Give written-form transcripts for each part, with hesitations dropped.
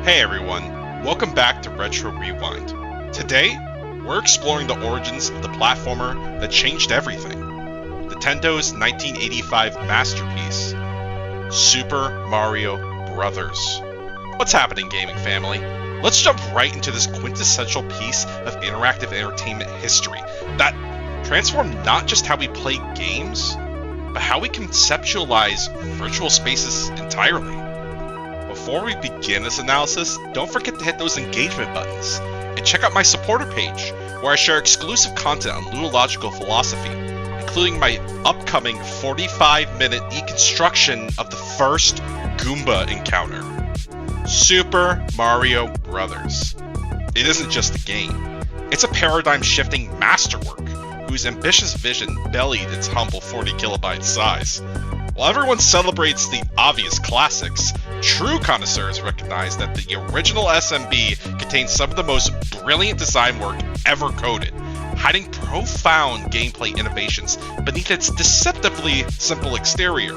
Hey everyone, welcome back to Retro Rewind. Today, we're exploring the origins of the platformer that changed everything. Nintendo's 1985 masterpiece, Super Mario Bros. What's happening, gaming family? Let's jump right into this quintessential piece of interactive entertainment history that transformed not just how we play games, but how we conceptualize virtual spaces entirely. Before we begin this analysis, don't forget to hit those engagement buttons, and check out my supporter page, where I share exclusive content on ludological philosophy, including my upcoming 45-minute deconstruction of the first Goomba encounter, Super Mario Bros. It isn't just a game, it's a paradigm-shifting masterwork, whose ambitious vision bellied its humble 40 kilobyte size. While everyone celebrates the obvious classics, true connoisseurs recognize that the original SMB contains some of the most brilliant design work ever coded, hiding profound gameplay innovations beneath its deceptively simple exterior.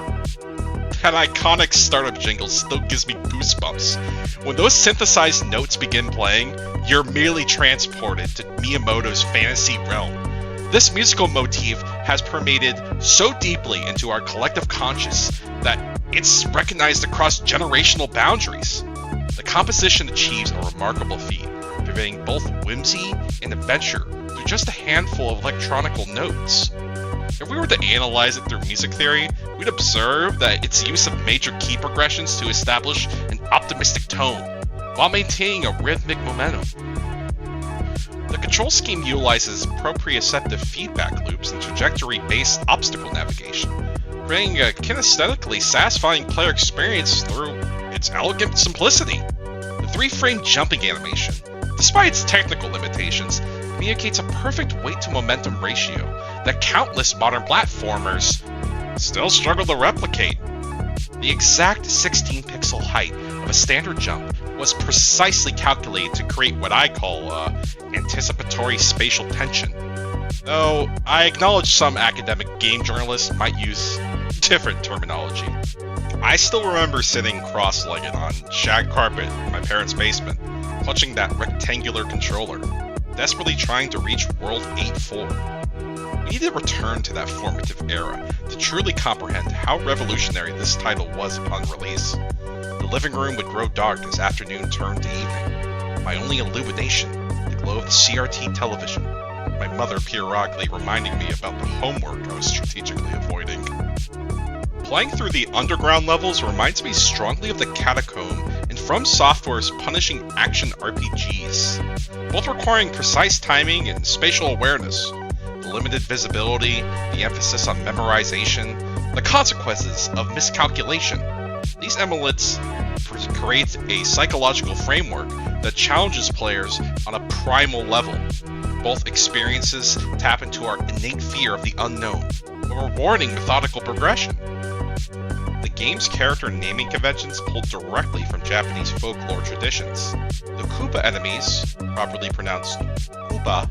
That iconic startup jingle still gives me goosebumps. When those synthesized notes begin playing, you're merely transported to Miyamoto's fantasy realm. This musical motif has permeated so deeply into our collective conscious that it's recognized across generational boundaries. The composition achieves a remarkable feat, conveying both whimsy and adventure through just a handful of electronical notes. If we were to analyze it through music theory, we'd observe that its use of major key progressions to establish an optimistic tone, while maintaining a rhythmic momentum. The control scheme utilizes proprioceptive feedback loops and trajectory-based obstacle navigation, creating a kinesthetically satisfying player experience through its elegant simplicity. The 3-frame jumping animation, despite its technical limitations, communicates a perfect weight-to-momentum ratio that countless modern platformers still struggle to replicate. The exact 16-pixel height of a standard jump was precisely calculated to create what I call anticipatory spatial tension. Though I acknowledge some academic game journalists might use different terminology. I still remember sitting cross-legged on shag carpet in my parents' basement, clutching that rectangular controller, desperately trying to reach World 8-4. We need to return to that formative era to truly comprehend how revolutionary this title was upon release. The living room would grow dark as afternoon turned to evening. My only illumination, the glow of the CRT television. My mother periodically reminding me about the homework I was strategically avoiding. Playing through the underground levels reminds me strongly of the Catacomb in From Software's punishing action RPGs, both requiring precise timing and spatial awareness. The limited visibility, the emphasis on memorization, the consequences of miscalculation. These emulates create a psychological framework that challenges players on a primal level. Both experiences tap into our innate fear of the unknown, a rewarding methodical progression. The game's character naming conventions pulled directly from Japanese folklore traditions. The Koopa enemies, properly pronounced Koopa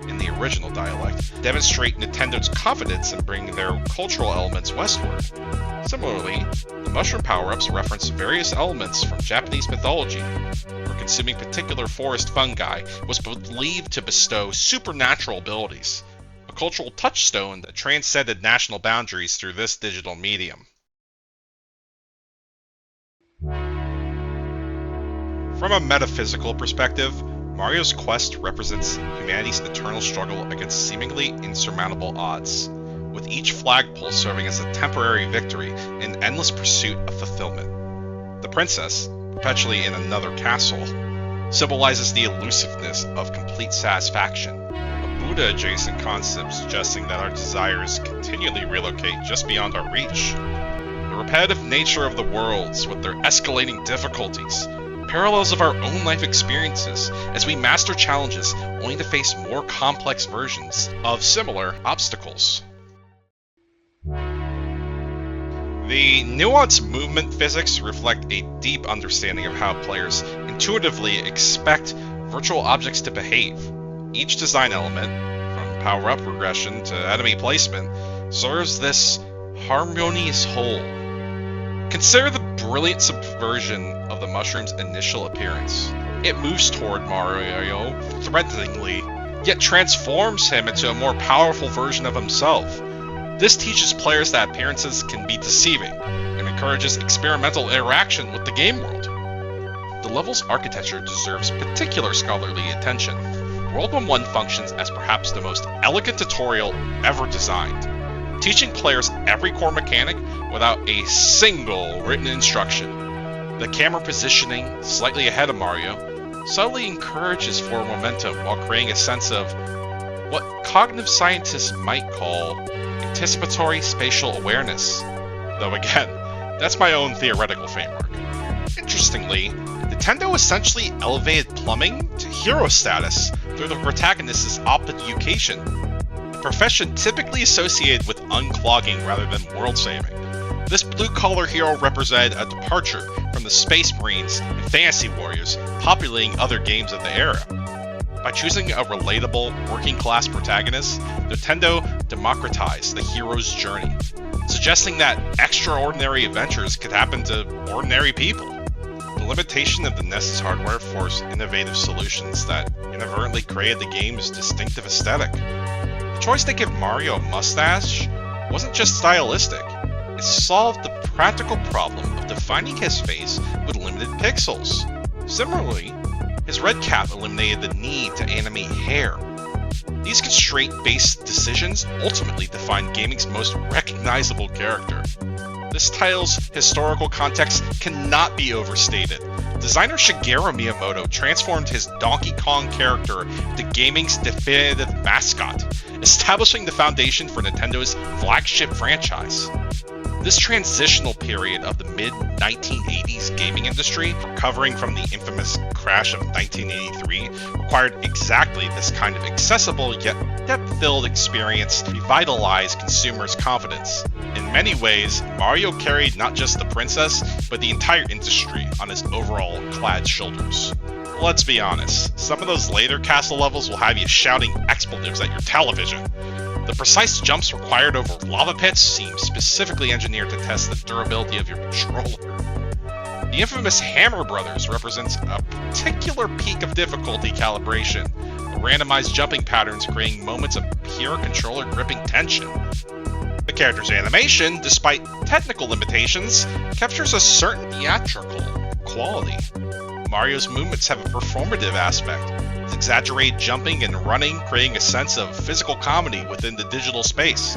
in the original dialect, demonstrate Nintendo's confidence in bringing their cultural elements westward. Similarly, the mushroom power-ups reference various elements from Japanese mythology, where consuming particular forest fungi was believed to bestow supernatural abilities, a cultural touchstone that transcended national boundaries through this digital medium. From a metaphysical perspective, Mario's quest represents humanity's eternal struggle against seemingly insurmountable odds, with each flagpole serving as a temporary victory in endless pursuit of fulfillment. The princess, perpetually in another castle, symbolizes the elusiveness of complete satisfaction, a Buddha-adjacent concept suggesting that our desires continually relocate just beyond our reach. The repetitive nature of the worlds, with their escalating difficulties, parallels of our own life experiences as we master challenges only to face more complex versions of similar obstacles. The nuanced movement physics reflect a deep understanding of how players intuitively expect virtual objects to behave. Each design element, from power-up progression to enemy placement, serves this harmonious whole. Consider the brilliant subversion of the mushroom's initial appearance. It moves toward Mario threateningly, yet transforms him into a more powerful version of himself. This teaches players that appearances can be deceiving, and encourages experimental interaction with the game world. The level's architecture deserves particular scholarly attention. World 1-1 functions as perhaps the most elegant tutorial ever designed, teaching players every core mechanic without a single written instruction. The camera positioning, slightly ahead of Mario, subtly encourages forward momentum while creating a sense of what cognitive scientists might call anticipatory spatial awareness. Though again, that's my own theoretical framework. Interestingly, Nintendo essentially elevated plumbing to hero status through the protagonist's obfuscation, a profession typically associated with unclogging rather than world saving. This blue-collar hero represented a departure from the Space Marines and Fantasy Warriors populating other games of the era. By choosing a relatable, working-class protagonist, Nintendo democratized the hero's journey, suggesting that extraordinary adventures could happen to ordinary people. The limitation of the NES's hardware forced innovative solutions that inadvertently created the game's distinctive aesthetic. The choice to give Mario a mustache wasn't just stylistic, it solved the practical problem of defining his face with limited pixels. Similarly, his red cap eliminated the need to animate hair. These constraint-based decisions ultimately define gaming's most recognizable character. This title's historical context cannot be overstated. Designer Shigeru Miyamoto transformed his Donkey Kong character into gaming's definitive mascot, establishing the foundation for Nintendo's flagship franchise. This transitional period of the mid-1980s gaming industry, recovering from the infamous crash of 1983, required exactly this kind of accessible yet depth-filled experience to revitalize consumers' confidence. In many ways, Mario carried not just the princess, but the entire industry on his overall clad shoulders. Let's be honest, some of those later castle levels will have you shouting expletives at your television. The precise jumps required over lava pits seem specifically engineered to test the durability of your controller. The infamous Hammer Brothers represents a particular peak of difficulty calibration, the randomized jumping patterns creating moments of pure controller gripping tension. The character's animation, despite technical limitations, captures a certain theatrical quality. Mario's movements have a performative aspect, with exaggerated jumping and running creating a sense of physical comedy within the digital space.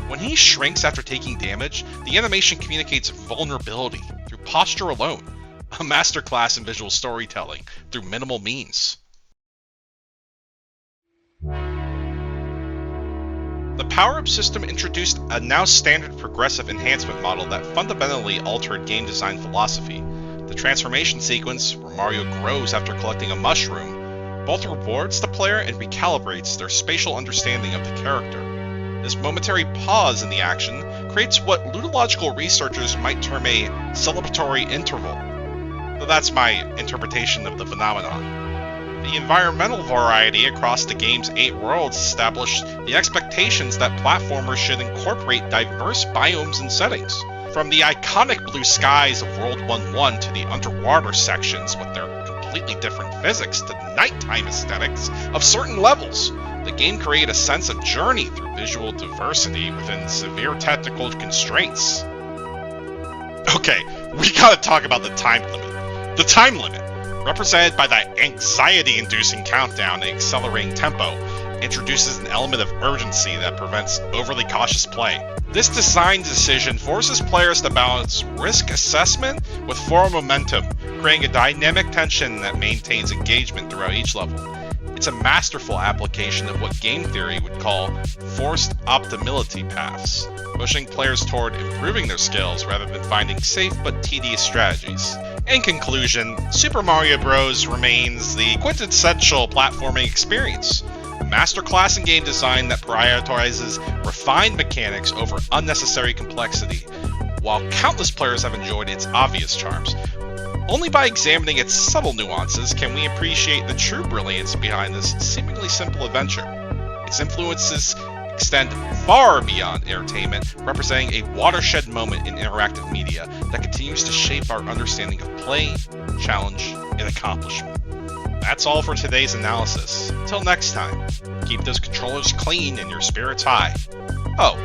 When he shrinks after taking damage, the animation communicates vulnerability through posture alone, a masterclass in visual storytelling through minimal means. The power-up system introduced a now standard progressive enhancement model that fundamentally altered game design philosophy. The transformation sequence, where Mario grows after collecting a mushroom, both rewards the player and recalibrates their spatial understanding of the character. This momentary pause in the action creates what ludological researchers might term a celebratory interval, though that's my interpretation of the phenomenon. The environmental variety across the game's 8 worlds established the expectations that platformers should incorporate diverse biomes and settings. From the iconic blue skies of World 1-1 to the underwater sections with their completely different physics to the nighttime aesthetics of certain levels, the game created a sense of journey through visual diversity within severe technical constraints. Okay, we gotta talk about the time limit. The time limit, represented by that anxiety-inducing countdown and accelerating tempo, introduces an element of urgency that prevents overly cautious play. This design decision forces players to balance risk assessment with forward momentum, creating a dynamic tension that maintains engagement throughout each level. It's a masterful application of what game theory would call forced optimality paths, pushing players toward improving their skills rather than finding safe but tedious strategies. In conclusion, Super Mario Bros. Remains the quintessential platforming experience, a masterclass in game design that prioritizes refined mechanics over unnecessary complexity. While countless players have enjoyed its obvious charms, only by examining its subtle nuances can we appreciate the true brilliance behind this seemingly simple adventure. Its influences extend far beyond entertainment, representing a watershed moment in interactive media that continues to shape our understanding of play, challenge, and accomplishment. That's all for today's analysis. Until next time, keep those controllers clean and your spirits high. Oh,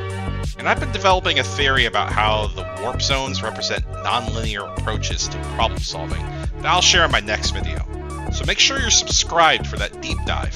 and I've been developing a theory about how the warp zones represent non-linear approaches to problem solving that I'll share in my next video. So make sure you're subscribed for that deep dive.